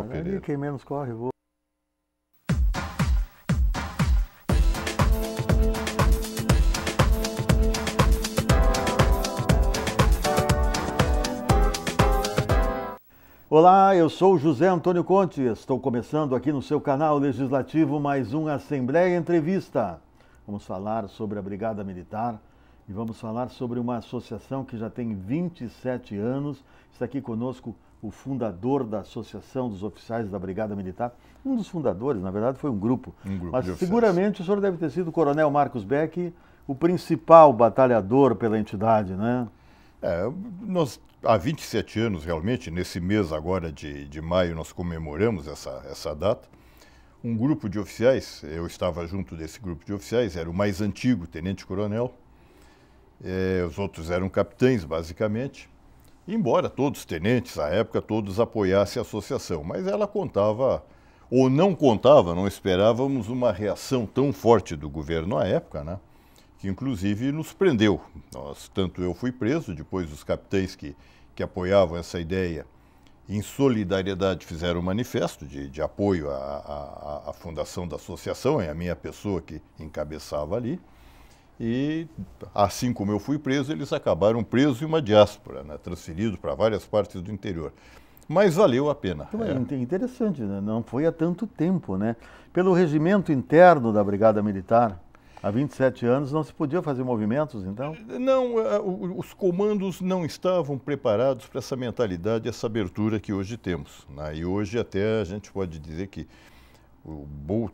Pereira. Ali quem menos corre, voa. Olá, eu sou José Antônio Conte, estou começando aqui no seu canal legislativo mais uma Assembleia Entrevista. Vamos falar sobre a Brigada Militar e vamos falar sobre uma associação que já tem 27 anos. Está aqui conosco o fundador da Associação dos Oficiais da Brigada Militar. Um dos fundadores, na verdade, foi um grupo. Mas seguramente o senhor deve ter sido o Coronel Marcos Beck, o principal batalhador pela entidade, né? Nós, há 27 anos, realmente, nesse mês agora de maio, nós comemoramos essa data. Um grupo de oficiais, eu estava junto desse grupo de oficiais, era o mais antigo, tenente-coronel. Os outros eram capitães, basicamente. Embora todos tenentes, à época, todos apoiassem a associação. Mas ela contava, ou não contava, não esperávamos uma reação tão forte do governo à época, né? Que inclusive nos prendeu. Tanto eu fui preso, depois os capitães que apoiavam essa ideia, em solidariedade, fizeram um manifesto de apoio à fundação da associação, é a minha pessoa que encabeçava ali. E assim como eu fui preso, eles acabaram presos em uma diáspora, né, transferidos para várias partes do interior. Mas valeu a pena. Interessante, né? Não foi há tanto tempo, né? Pelo regimento interno da Brigada Militar, há 27 anos não se podia fazer movimentos, então? Não, os comandos não estavam preparados para essa mentalidade, essa abertura que hoje temos, né? E hoje até a gente pode dizer que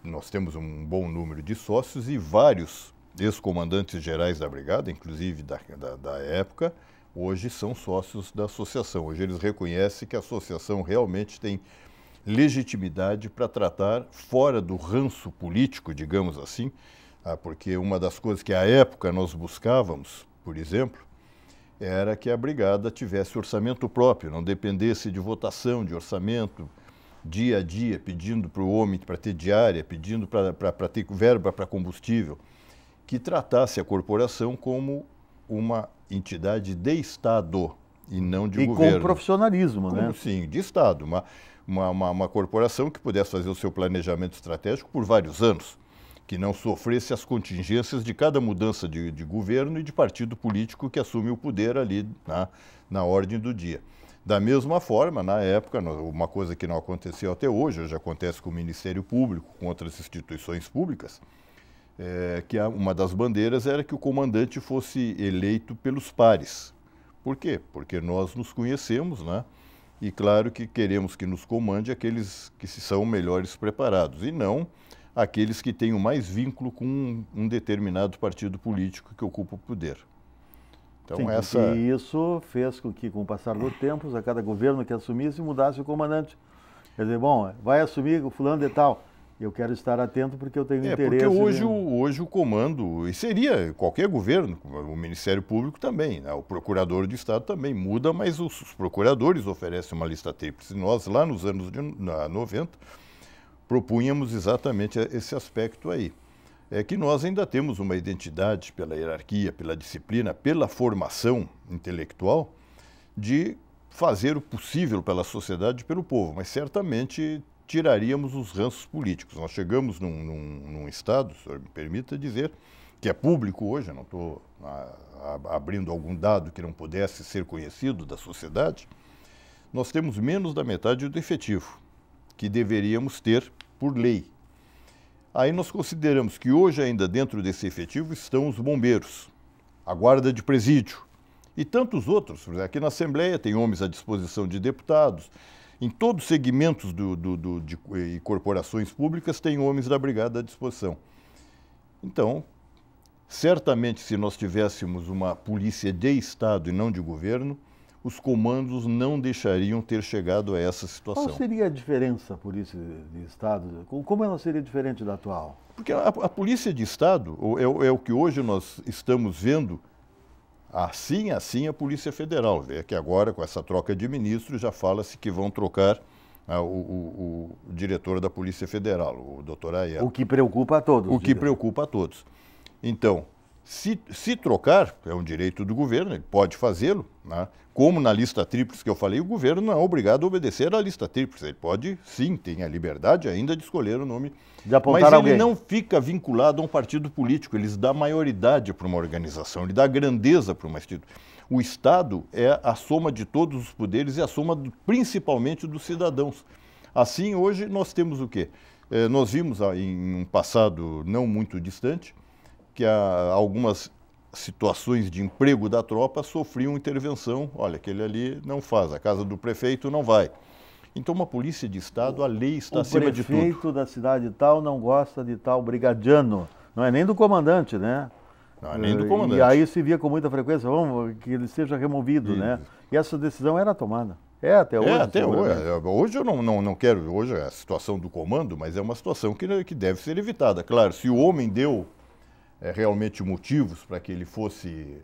nós temos um bom número de sócios e vários ex-comandantes gerais da Brigada, inclusive da época, hoje são sócios da associação. Hoje eles reconhecem que a associação realmente tem legitimidade para tratar fora do ranço político, digamos assim, porque uma das coisas que à época nós buscávamos, por exemplo, era que a Brigada tivesse orçamento próprio, não dependesse de votação, de orçamento, dia a dia, pedindo para o homem para ter diária, pedindo para ter verba para combustível, que tratasse a corporação como uma entidade de Estado e não de governo. E com profissionalismo, né? Sim, de Estado. Uma corporação que pudesse fazer o seu planejamento estratégico por vários anos, que não sofresse as contingências de cada mudança de governo e de partido político que assume o poder ali na ordem do dia. Da mesma forma, na época, uma coisa que não aconteceu até hoje acontece com o Ministério Público, com outras instituições públicas, que uma das bandeiras era que o comandante fosse eleito pelos pares. Por quê? Porque nós nos conhecemos, né? E claro que queremos que nos comande aqueles que são melhores preparados, e não aqueles que têm mais vínculo com um determinado partido político que ocupa o poder. Então, E isso fez com que, com o passar do tempo, a cada governo que assumisse, mudasse o comandante. Quer dizer, bom, vai assumir o fulano de tal. Eu quero estar atento porque eu tenho interesse. Porque hoje o comando, e seria qualquer governo, o Ministério Público também, né? O Procurador de Estado também muda, mas os procuradores oferecem uma lista tríplice. Nós, lá nos anos 90, propunhamos exatamente esse aspecto aí. É que nós ainda temos uma identidade pela hierarquia, pela disciplina, pela formação intelectual, de fazer o possível pela sociedade e pelo povo, mas certamente tiraríamos os ranços políticos. Nós chegamos num estado, se o senhor me permita dizer, que é público hoje, eu não estou abrindo algum dado que não pudesse ser conhecido da sociedade, nós temos menos da metade do efetivo que deveríamos ter por lei. Aí nós consideramos que hoje ainda dentro desse efetivo estão os bombeiros, a guarda de presídio e tantos outros. Aqui na Assembleia tem homens à disposição de deputados. Em todos os segmentos de corporações públicas tem homens da Brigada à disposição. Então, certamente se nós tivéssemos uma polícia de Estado e não de governo, os comandos não deixariam ter chegado a essa situação. Qual seria a diferença, polícia de Estado? Como ela seria diferente da atual? Porque a polícia de Estado é o que hoje nós estamos vendo, assim a Polícia Federal. Vê que agora, com essa troca de ministros, já fala-se que vão trocar o diretor da Polícia Federal, o doutor Aiello. O que preocupa a todos. O que preocupa a todos. Então, Se trocar, é um direito do governo, ele pode fazê-lo, né? Como na lista tríplice que eu falei, o governo não é obrigado a obedecer à lista tríplice. Ele pode, sim, tem a liberdade ainda de escolher o nome. De apontar mas alguém. Ele não fica vinculado a um partido político, ele dá maioridade para uma organização, ele dá grandeza para uma instituição. O Estado é a soma de todos os poderes e a soma principalmente dos cidadãos. Assim, hoje nós temos o quê? Nós vimos em um passado não muito distante que algumas situações de emprego da tropa sofriam intervenção. Olha, aquele ali não faz, a casa do prefeito não vai. Então, uma polícia de Estado, a lei está acima de tudo. O prefeito da cidade tal não gosta de tal brigadiano. Não é nem do comandante, né? Não é nem do comandante. E aí se via com muita frequência, vamos, que ele seja removido, né? E essa decisão era tomada. Até hoje. Até hoje. Hoje eu não quero, hoje é a situação do comando, mas é uma situação que deve ser evitada. Claro, se o homem deu realmente motivos para que ele fosse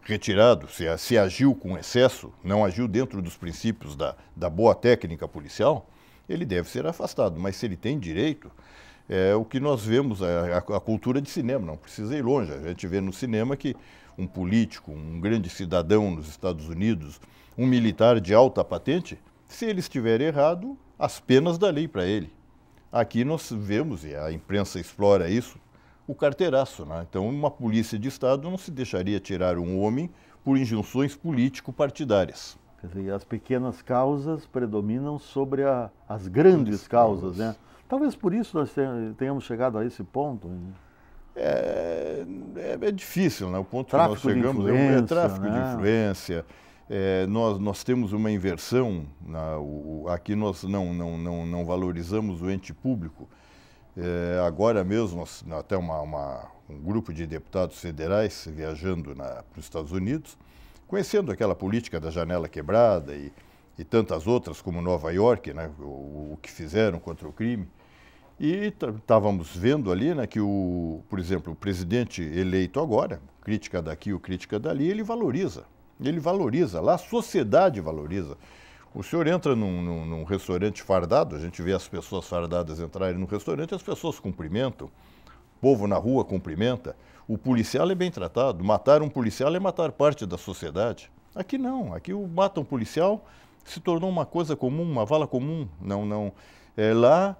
retirado, se agiu com excesso, não agiu dentro dos princípios da boa técnica policial, ele deve ser afastado. Mas se ele tem direito, é o que nós vemos, a cultura de cinema, não precisa ir longe. A gente vê no cinema que um político, um grande cidadão nos Estados Unidos, um militar de alta patente, se ele estiver errado, as penas da lei para ele. Aqui nós vemos, e a imprensa explora isso, o carteiraço, né? Então, uma polícia de Estado não se deixaria tirar um homem por injunções político-partidárias. Quer dizer, as pequenas causas predominam sobre as grandes causas, né? Talvez por isso nós tenhamos chegado a esse ponto. Né? É difícil, né? O ponto tráfico que nós chegamos é tráfico de influência. Nós temos uma inversão, aqui nós não valorizamos o ente público. Agora mesmo, até um grupo de deputados federais viajando para os Estados Unidos, conhecendo aquela política da janela quebrada e tantas outras, como Nova York, né, o que fizeram contra o crime. E estávamos vendo ali, né, que, por exemplo, o presidente eleito agora, crítica daqui ou crítica dali, ele valoriza lá, a sociedade valoriza. O senhor entra num restaurante fardado, a gente vê as pessoas fardadas entrarem no restaurante, as pessoas cumprimentam, o povo na rua cumprimenta, o policial é bem tratado, matar um policial é matar parte da sociedade. Aqui não, aqui o matar um policial se tornou uma coisa comum, uma vala comum. Lá,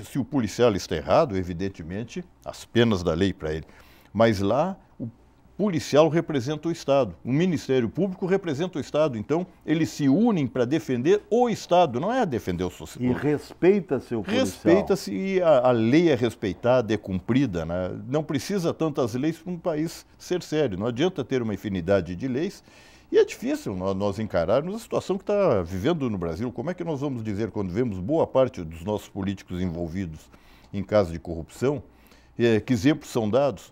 se o policial está errado, evidentemente, as penas da lei para ele, mas lá o policial representa o Estado, o Ministério Público representa o Estado, então eles se unem para defender o Estado, não é defender o social. E respeita-se o policial. Respeita-se e a lei é respeitada, é cumprida, né? Não precisa tantas leis para um país ser sério, não adianta ter uma infinidade de leis e é difícil nós encararmos a situação que está vivendo no Brasil. Como é que nós vamos dizer, quando vemos boa parte dos nossos políticos envolvidos em casos de corrupção, que exemplos são dados?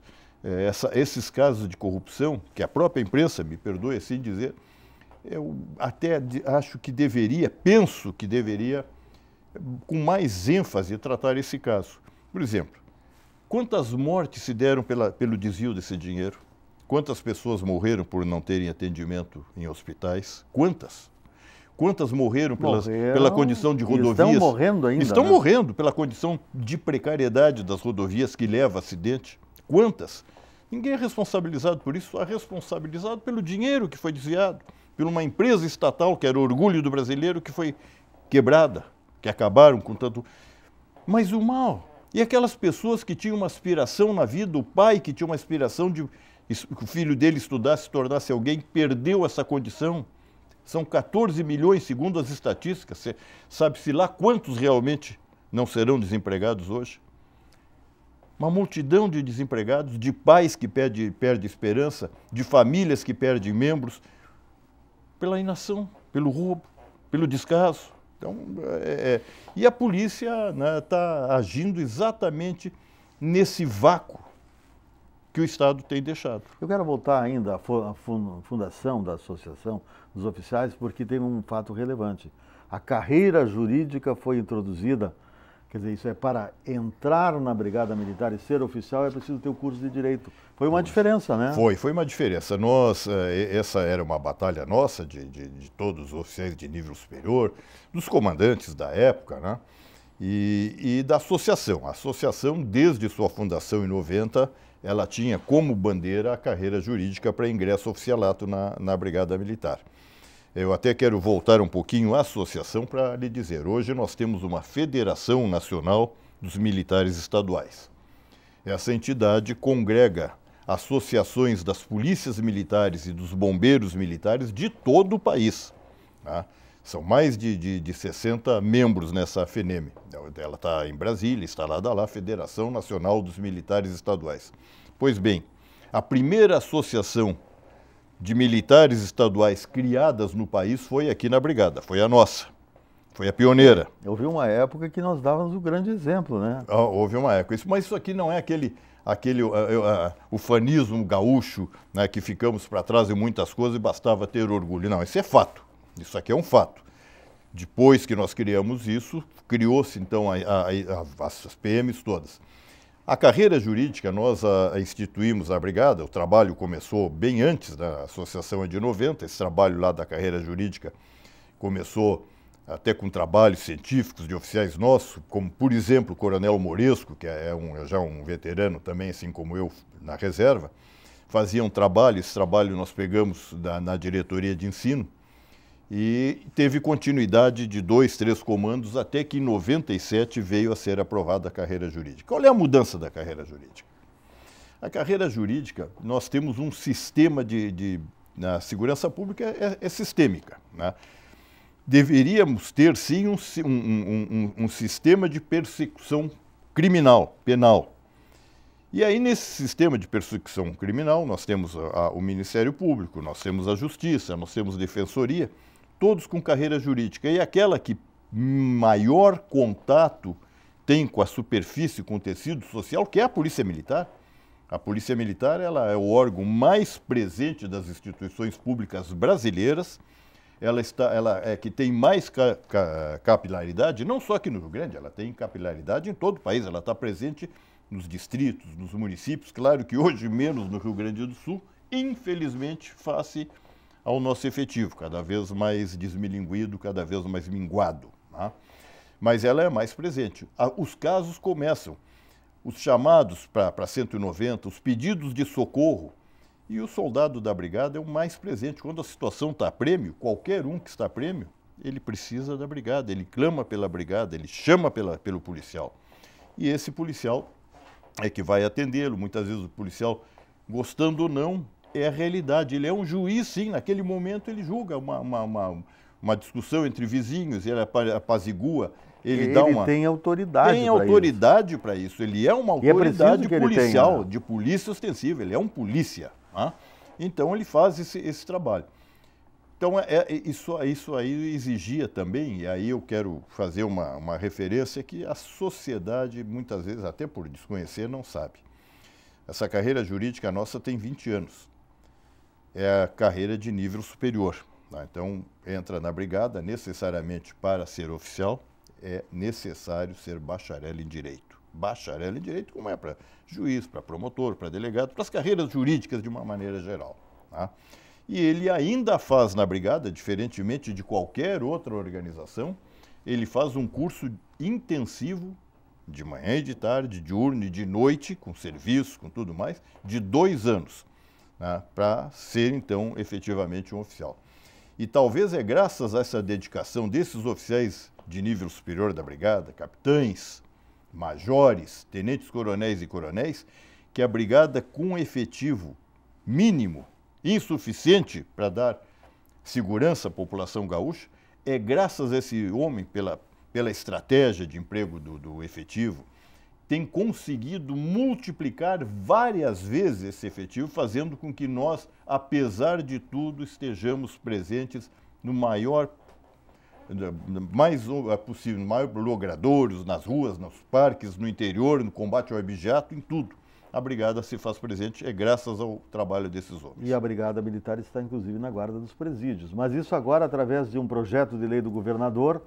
Esses casos de corrupção, que a própria imprensa, me perdoe assim dizer, eu até acho que penso que deveria, com mais ênfase, tratar esse caso. Por exemplo, quantas mortes se deram pelo desvio desse dinheiro? Quantas pessoas morreram por não terem atendimento em hospitais? Quantas? Quantas morreram pela condição de rodovias? Estão morrendo ainda. Estão morrendo pela condição de precariedade das rodovias que leva a acidente. Quantas? Ninguém é responsabilizado por isso, é responsabilizado pelo dinheiro que foi desviado, por uma empresa estatal que era o orgulho do brasileiro que foi quebrada, que acabaram com tanto... Mas o mal, e aquelas pessoas que tinham uma aspiração na vida, o pai que tinha uma aspiração de que o filho dele estudasse, se tornasse alguém, perdeu essa condição. São 14 milhões, segundo as estatísticas, sabe-se lá quantos realmente não serão desempregados hoje? Uma multidão de desempregados, de pais que perdem esperança, de famílias que perdem membros, pela inação, pelo roubo, pelo descaso. Então, e a polícia está agindo exatamente nesse vácuo que o Estado tem deixado. Eu quero voltar ainda à fundação da Associação dos Oficiais, porque tem um fato relevante. A carreira jurídica foi introduzida. Quer dizer, isso é para entrar na Brigada Militar e ser oficial é preciso ter o curso de Direito. Foi uma diferença, né? Foi uma diferença. Essa era uma batalha nossa, de todos os oficiais de nível superior, dos comandantes da época, né? e da associação. A associação, desde sua fundação em 90, ela tinha como bandeira a carreira jurídica para ingresso oficialato na Brigada Militar. Eu até quero voltar um pouquinho à associação para lhe dizer. Hoje nós temos uma Federação Nacional dos Militares Estaduais. Essa entidade congrega associações das polícias militares e dos bombeiros militares de todo o país. Tá? São mais de 60 membros nessa FENEM. Ela está em Brasília, instalada lá, Federação Nacional dos Militares Estaduais. Pois bem, a primeira associação de militares estaduais criadas no país foi aqui na Brigada, foi a nossa, foi a pioneira. Houve uma época que nós dávamos o grande exemplo, né? Houve uma época, mas isso aqui não é aquele ufanismo gaúcho, né, que ficamos para trás em muitas coisas e bastava ter orgulho. Não, isso é fato, isso aqui é um fato. Depois que nós criamos isso, criou-se então as PMs todas. A carreira jurídica, nós instituímos a Brigada, o trabalho começou bem antes da associação de 90, esse trabalho lá da carreira jurídica começou até com trabalhos científicos de oficiais nossos, como, por exemplo, o Coronel Moresco, que é já um veterano também, assim como eu, na reserva, fazia um trabalho, esse trabalho nós pegamos na diretoria de ensino, e teve continuidade de 2, 3 comandos, até que em 97 veio a ser aprovada a carreira jurídica. Qual é a mudança da carreira jurídica? A carreira jurídica, nós temos um sistema na segurança pública é sistêmica, né? Deveríamos ter, sim, um sistema de persecução criminal, penal. E aí, nesse sistema de persecução criminal, nós temos o Ministério Público, nós temos a Justiça, nós temos a Defensoria, todos com carreira jurídica. E aquela que maior contato tem com a superfície, com o tecido social, que é a Polícia Militar. A Polícia Militar, ela é o órgão mais presente das instituições públicas brasileiras. Ela é que tem mais capilaridade, não só aqui no Rio Grande, ela tem capilaridade em todo o país. Ela está presente nos distritos, nos municípios, claro que hoje menos no Rio Grande do Sul, infelizmente, face ao nosso efetivo, cada vez mais desmilinguido, cada vez mais minguado. Tá? Mas ela é mais presente. Os casos começam, os chamados para 190, os pedidos de socorro, e o soldado da Brigada é o mais presente. Quando a situação está a prêmio, qualquer um que está a prêmio, ele precisa da Brigada, ele clama pela Brigada, ele chama pelo policial. E esse policial é que vai atendê-lo. Muitas vezes o policial, gostando ou não, é a realidade. Ele é um juiz, sim, naquele momento ele julga uma discussão entre vizinhos, ele apazigua, ele tem autoridade. Tem autoridade para isso. Ele é uma autoridade policial, de polícia ostensiva, ele é um polícia. Tá? Então ele faz esse trabalho. Então isso aí exigia também, e aí eu quero fazer uma referência que a sociedade, muitas vezes, até por desconhecer, não sabe. Essa carreira jurídica nossa tem 20 anos. É a carreira de nível superior. Tá? Então, entra na Brigada, necessariamente para ser oficial, é necessário ser bacharel em Direito. Bacharel em Direito, como é para juiz, para promotor, para delegado, para as carreiras jurídicas de uma maneira geral. Tá? E ele ainda faz na Brigada, diferentemente de qualquer outra organização, ele faz um curso intensivo, de manhã e de tarde, de diurno e de noite, com serviço, com tudo mais, de 2 anos. Para ser, então, efetivamente um oficial. E talvez é graças a essa dedicação desses oficiais de nível superior da Brigada, capitães, majores, tenentes-coronéis e coronéis, que a Brigada, com efetivo mínimo, insuficiente para dar segurança à população gaúcha, é graças a esse homem, pela estratégia de emprego do efetivo, tem conseguido multiplicar várias vezes esse efetivo, fazendo com que nós, apesar de tudo, estejamos presentes no mais possível, no maior logradouros, nas ruas, nos parques, no interior, no combate ao objeto, em tudo. A Brigada se faz presente, é graças ao trabalho desses homens. E a Brigada Militar está, inclusive, na guarda dos presídios. Mas isso agora, através de um projeto de lei do governador,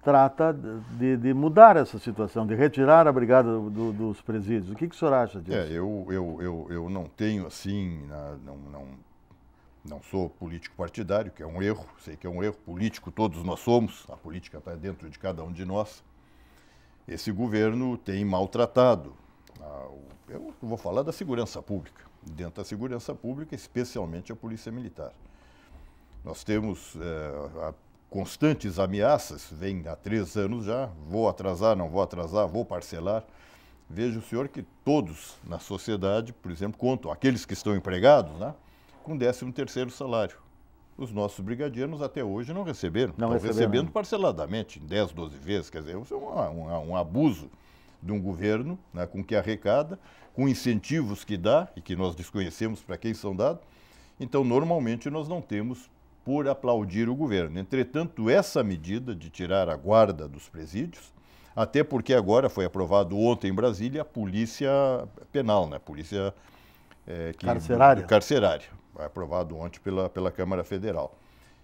trata de mudar essa situação, de retirar a Brigada dos presídios. O que o senhor acha disso? Eu não tenho, assim, não sou político partidário, que é um erro, sei que é um erro político, todos nós somos, a política está dentro de cada um de nós. esse governo tem maltratado. Eu vou falar da segurança pública. Dentro da segurança pública, especialmente a Polícia Militar. Nós temos constantes ameaças, vem há 3 anos já, vou atrasar, não vou atrasar, vou parcelar. Veja o senhor que todos na sociedade, por exemplo, contam, aqueles que estão empregados, né, com 13º salário. Os nossos brigadianos até hoje não receberam. Estão recebendo parceladamente, em 10, 12 vezes. Quer dizer, isso é um abuso de um governo, né, com que arrecada, com incentivos que dá, e que nós desconhecemos para quem são dados. Então, normalmente, nós não temos por aplaudir o governo. Entretanto, essa medida de tirar a guarda dos presídios, até porque agora foi aprovado ontem em Brasília a polícia penal, né? Polícia carcerária. Foi aprovado ontem pela Câmara Federal.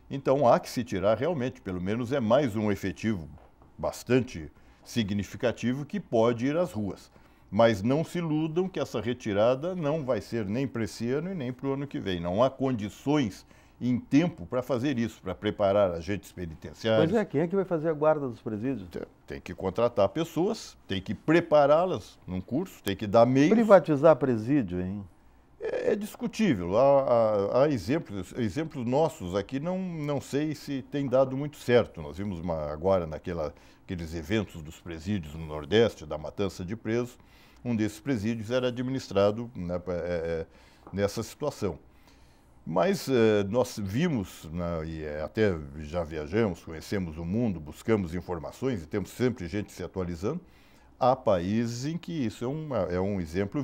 Então há que se tirar realmente, pelo menos é mais um efetivo bastante significativo que pode ir às ruas. Mas não se iludam que essa retirada não vai ser nem para esse ano e nem para o ano que vem. Não há condições em tempo para fazer isso, para preparar agentes penitenciários. Pois é, quem é que vai fazer a guarda dos presídios? Tem que contratar pessoas, tem que prepará-las num curso, tem que dar meios. Privatizar presídio, hein? É discutível. Há exemplos nossos aqui, não sei se tem dado muito certo. Nós vimos agora naqueles eventos dos presídios no Nordeste, da matança de presos, um desses presídios era administrado, né, nessa situação. Mas nós vimos, né, e até já viajamos, conhecemos o mundo, buscamos informações e temos sempre gente se atualizando. Há países em que isso é um exemplo